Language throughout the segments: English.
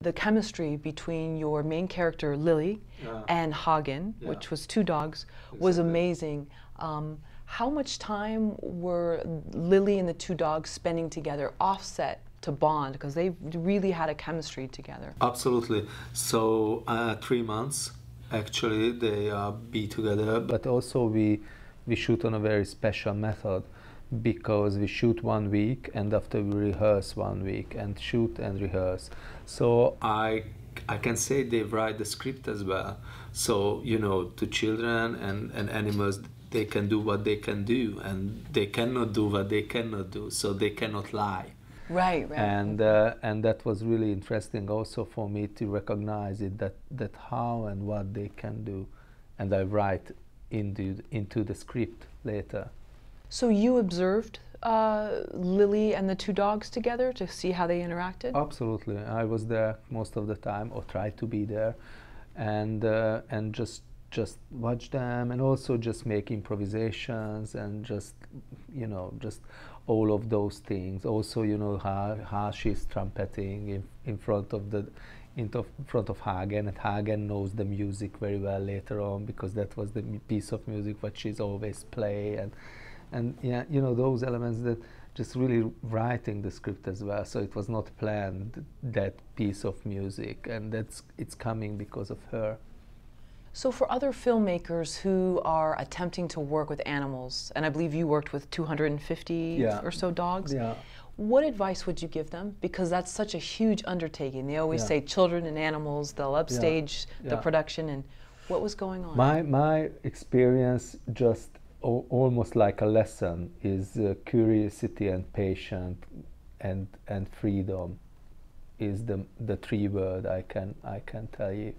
the chemistry between your main character Lily and Hagen, which was two dogs, was amazing. How much time were Lily and the two dogs spending together offset to bond, because they really had a chemistry together? Absolutely. So 3 months actually they be together, but also we shoot on a very special method, because we shoot 1 week and after we rehearse 1 week and shoot and rehearse. So I can say they write the script as well. So, you know, to children and animals, they can do what they can do, and they cannot do what they cannot do, so they cannot lie. Right, right. And that was really interesting also for me to recognize it, that how and what they can do, and I write into the script later. So you observed Lily and the two dogs together to see how they interacted? Absolutely. I was there most of the time, or tried to be there, and just watch them, and also just make improvisations, and just, you know, just all of those things. Also, you know, how she's trumpeting in front of Hagen, and Hagen knows the music very well later on, because that was the piece of music what she's always play, and yeah, you know, those elements that just really writing the script as well. So it was not planned, that piece of music, and it's coming because of her. So for other filmmakers who are attempting to work with animals, and I believe you worked with 250 or so dogs, what advice would you give them? Because that's such a huge undertaking. They always say children and animals, they'll upstage the production, and what was going on? My experience, just almost like a lesson, is curiosity and patience and freedom is the 3 words I can tell you.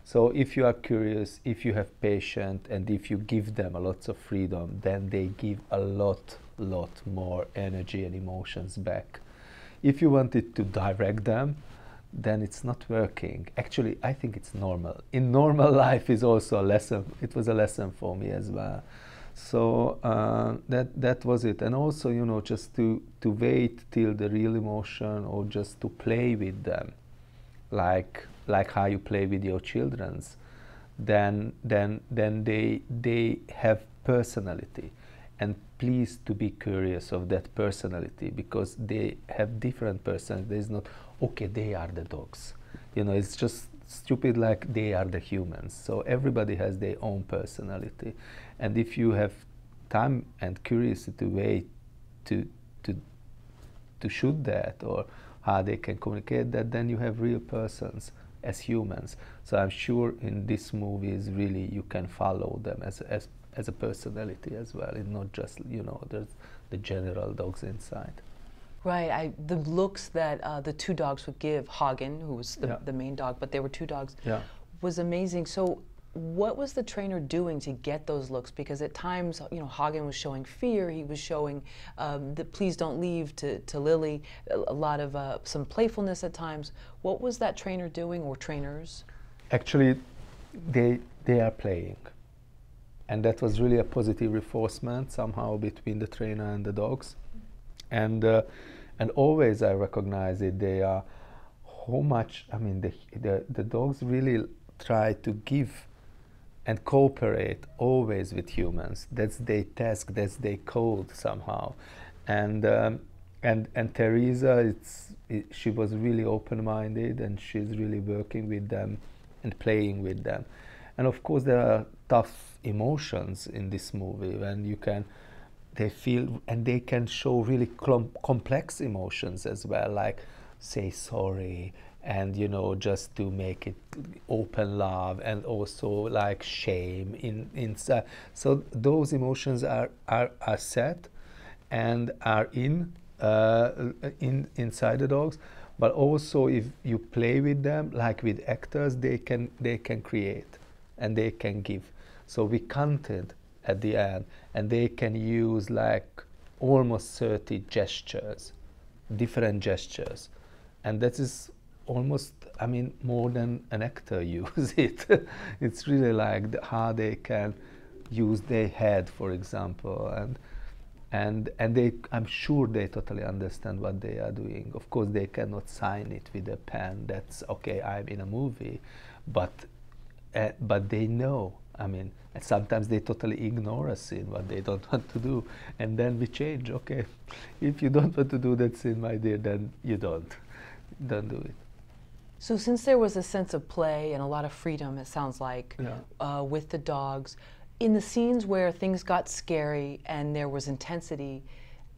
So if you are curious, if you have patience, and if you give them a lot of freedom, then they give a lot more energy and emotions back. If you wanted to direct them, then it's not working. Actually, I think it's normal. In normal life is also a lesson. It was a lesson for me as well. So that was it. And also, you know, just to wait till the real emotion, or just to play with them, like how you play with your children's, then they have personality, and please to be curious of that personality, because they have different personalities. There's not, okay, they are the dogs, you know, it's just stupid, like they are the humans. So everybody has their own personality, and if you have time and curiosity to wait to shoot that, or how they can communicate that, then you have real persons as humans. So I'm sure in this movies really you can follow them as a personality as well. It's not just, you know, there's the general dogs inside. Right, the looks that the two dogs would give, Hagen, who was the main dog, but there were 2 dogs, was amazing. So what was the trainer doing to get those looks? Because at times, you know, Hagen was showing fear, he was showing the please don't leave to Lily, a lot of some playfulness at times. What was that trainer doing, or trainers? Actually, they are playing. And that was really a positive reinforcement somehow between the trainer and the dogs. And always I recognize it, they are how much, I mean, the dogs really try to give and cooperate always with humans. That's their task, that's their code somehow. And Teresa, she was really open-minded, and she's really working with them and playing with them. And of course there are tough emotions in this movie, when they feel, and they can show really complex emotions as well, like say sorry, and, you know, just to make it open love, and also like shame inside. So those emotions are set and are inside the dogs. But also if you play with them, like with actors, they can create and they can give. So we counted at the end, and they can use like almost 30 gestures, different gestures, and that is almost, I mean, more than an actor use it. It's really like how they can use their head, for example, and I'm sure they totally understand what they are doing. Of course, they cannot sign it with a pen. That's okay. I'm in a movie, but they know. I mean, and sometimes they totally ignore a scene, what they don't want to do, and then we change. Okay, if you don't want to do that scene, my dear, then you don't do it. So since there was a sense of play and a lot of freedom, it sounds like, with the dogs, in the scenes where things got scary and there was intensity,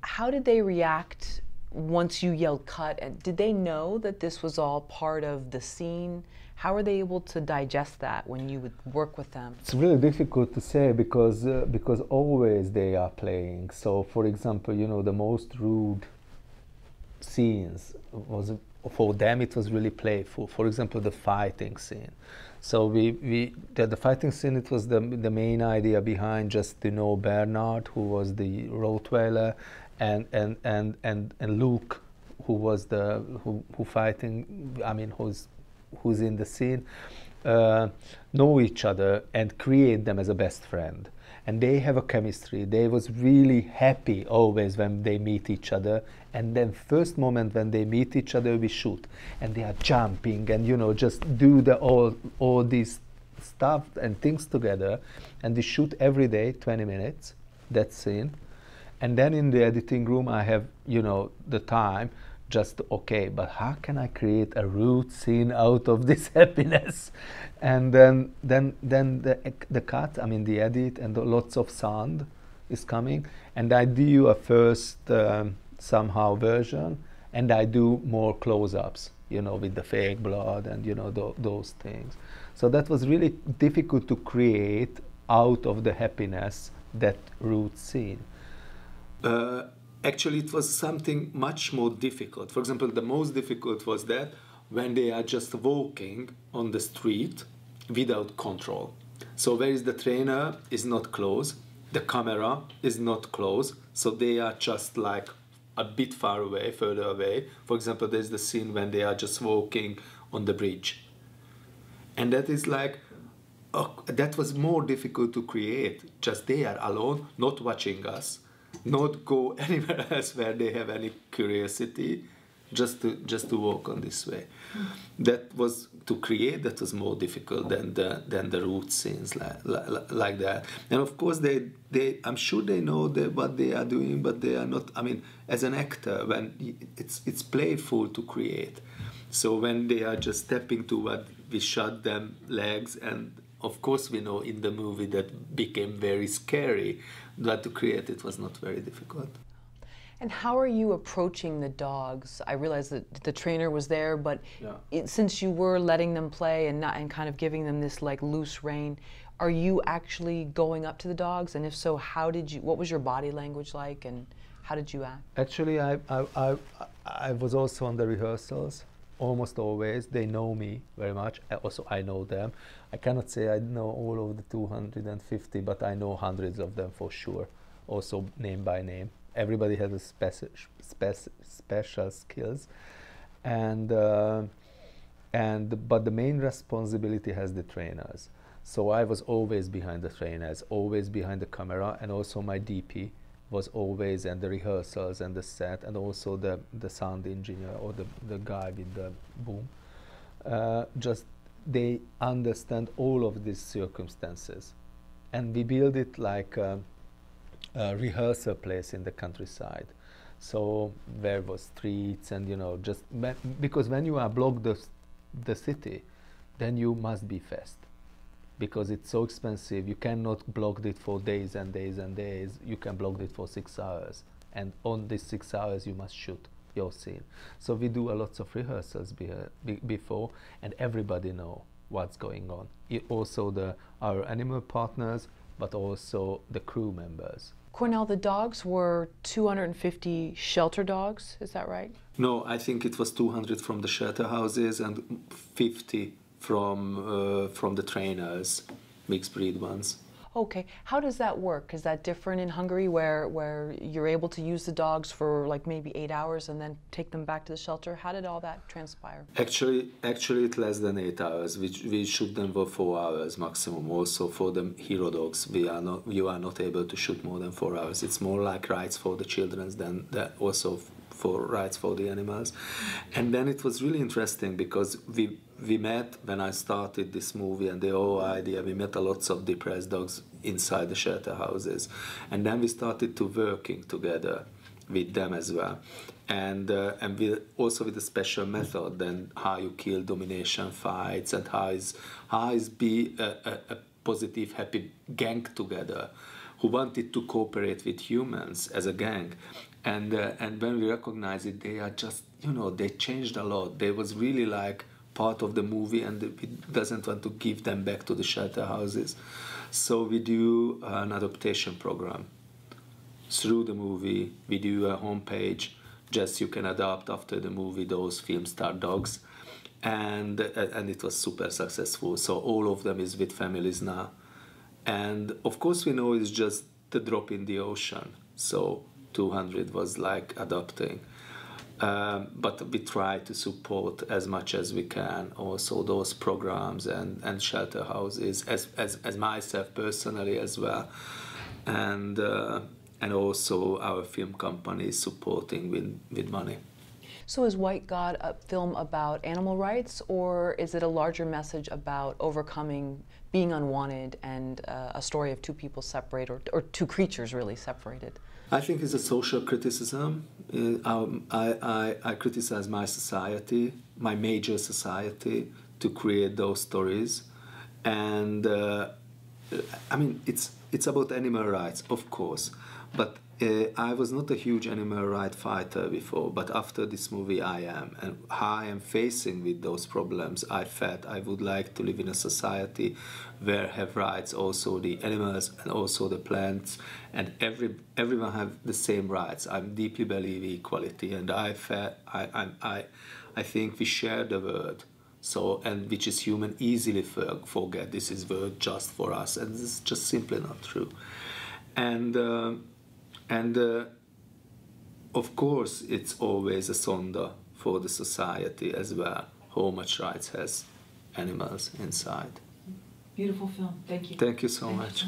how did they react once you yelled cut? And did they know that this was all part of the scene? How are they able to digest that when you would work with them? It's really difficult to say because always they are playing. So, for example, you know, the most rude scenes was, for them it was really playful. For example, the fighting scene. So the fighting scene, it was the main idea behind just, you know, Bernard, who was the Rottweiler, and Luke, who was who fighting, I mean, who's in the scene, know each other and create them as a best friend. And they have a chemistry. They was really happy always when they meet each other. And then first moment when they meet each other, we shoot. And they are jumping and, you know, just do all these stuff and things together. And we shoot every day, 20 minutes, that scene. And then in the editing room, I have, you know, the time just, okay, but how can I create a rude scene out of this happiness? And then the cut, I mean the edit, and lots of sound is coming, and I do a first somehow version, and I do more close-ups, you know, with the fake blood and, you know, those things. So that was really difficult to create out of the happiness, that rude scene. Actually, it was something much more difficult. For example, the most difficult was that when they are just walking on the street without control. So where is the trainer is not close, the camera is not close, so they are just like a bit far away, further away. For example, there's the scene when they are just walking on the bridge. And that is like, that was more difficult to create. Just they are alone, not watching us, not go anywhere else where they have any curiosity, just to walk on this way. That was to create. That was more difficult than the root scenes like that. And of course, I'm sure they know what they are doing, but they are not. I mean, as an actor, when it's playful to create. So when they are just stepping to what we shot them legs, and of course we know in the movie that became very scary. But to create it was not very difficult. And how are you approaching the dogs? I realized that the trainer was there, but since you were letting them play and kind of giving them this like loose rein, are you actually going up to the dogs? And if so, what was your body language like, and how did you act? Actually, I was also on the rehearsals. Almost always, they know me very much. Also, I know them. I cannot say I know all of the 250, but I know hundreds of them for sure. Also, name by name. Everybody has a special skills, but the main responsibility has the trainers. So I was always behind the trainers, always behind the camera, and also my DP was always, and the rehearsals and the set, and also the sound engineer or the guy with the boom. Just they understand all of these circumstances, and we build it like a rehearsal place in the countryside. So there was streets, and you know, just because when you are blocked the city, then you must be fast. Because it's so expensive, you cannot block it for days and days and days. You can block it for 6 hours, and on these 6 hours you must shoot your scene. So we do a lots of rehearsals before, and everybody know what's going on. Also our animal partners, but also the crew members. Kornél, the dogs were 250 shelter dogs, is that right? No, I think it was 200 from the shelter houses and 50 from the trainers, mixed breed ones. Okay, how does that work? Is that different in Hungary where you're able to use the dogs for like maybe 8 hours and then take them back to the shelter? How did all that transpire? Actually it's less than 8 hours. We shoot them for 4 hours maximum. Also for the hero dogs, you are not able to shoot more than 4 hours. It's more like rights for the children than also for rights for the animals. And then it was really interesting because we met when I started this movie, and the whole idea, we met a lots of depressed dogs inside the shelter houses, and then we started to working together with them as well, and we also with a special method, then how you kill domination fights, and how is be a positive happy gang together who wanted to cooperate with humans as a gang. And when we recognize it, they are just, they changed a lot. They was really like part of the movie, and it doesn't want to give them back to the shelter houses. So we do an adaptation program. Through the movie, we do a homepage, just you can adopt after the movie those film star dogs. And it was super successful. So all of them is with families now. And of course we know it's just the drop in the ocean. So 200 was like adopting. But we try to support as much as we can also those programs and shelter houses as myself personally as well, and also our film company is supporting with money. So is White God a film about animal rights, or is it a larger message about overcoming being unwanted and a story of two people separated, or two creatures really separated? I think it's a social criticism. I criticize my society, my major society, to create those stories. And I mean, it's about animal rights, of course, but I was not a huge animal rights fighter before, but after this movie I am. And how I am facing with those problems, I felt I would like to live in a society where have rights also the animals and also the plants, and everyone have the same rights. I deeply believe equality, and I think we share the word. So, and which is human easily forget this is word just for us, and this is just simply not true. And of course, it's always a sonder for the society as well, how much rights has animals inside. Beautiful film. Thank you. Thank you so much.